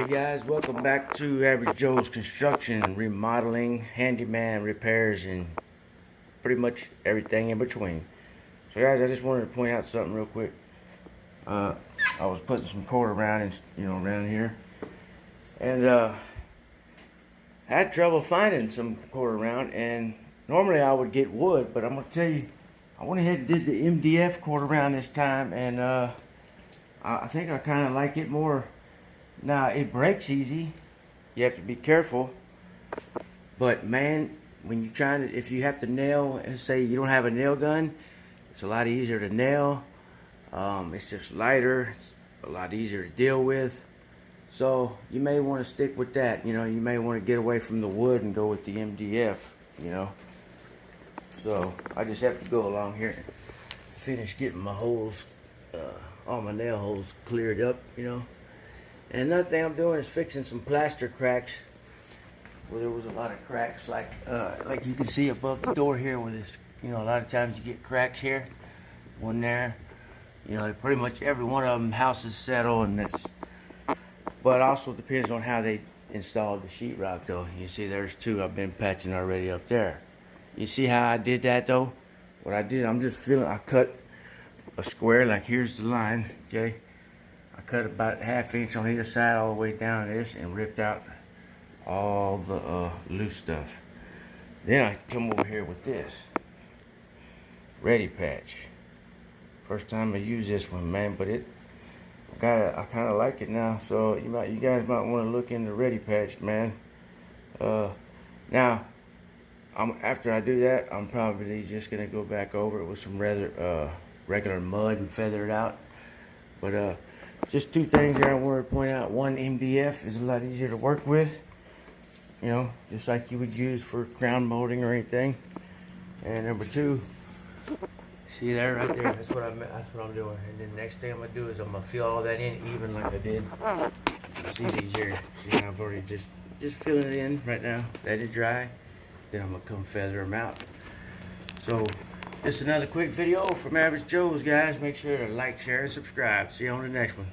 guys, welcome back to Average Joe's Construction, Remodeling, Handyman, Repairs, and pretty much everything in between. So guys, I just wanted to point out something real quick. I was putting some cord around around here, and I had trouble finding some cord around, and normally I would get wood, but I'm going to tell you, I went ahead and did the MDF cord around this time, and I think I kind of like it more. Now, it breaks easy. You have to be careful. But man, when you're trying to, if you have to nail, say you don't have a nail gun, it's a lot easier to nail. It's just lighter. It's a lot easier to deal with. So you may want to stick with that. You may want to get away from the wood and go with the MDF, So I just have to go along here and finish getting my holes, all my nail holes cleared up, And another thing I'm doing is fixing some plaster cracks where there was a lot of cracks, like you can see above the door here where this, a lot of times you get cracks here, one there, pretty much every one of them houses settle, and this, but also depends on how they installed the sheetrock though. You see there's two I've been patching already up there. You see how I did that though? What I did, I cut a square, like here's the line, okay? I cut about 1/2 inch on either side all the way down this and ripped out all the loose stuff. Then I come over here with this ready patch. First time I use this one, man, but I kind of like it now. So you guys might want to look into ready patch, man. Now after I do that, I'm probably just gonna go back over it with some regular mud and feather it out. But just two things there I wanted to point out. One, MDF is a lot easier to work with, just like you would use for crown molding or anything. And number two, see there, right there, that's what I'm doing. And then the next thing I'm gonna do is I'm gonna fill all that in even like I did. See these here? See, I've already just filling it in right now. Let it dry. Then I'm gonna come feather them out. So just another quick video from Average Joe's, guys. Make sure to like, share, and subscribe. See you on the next one.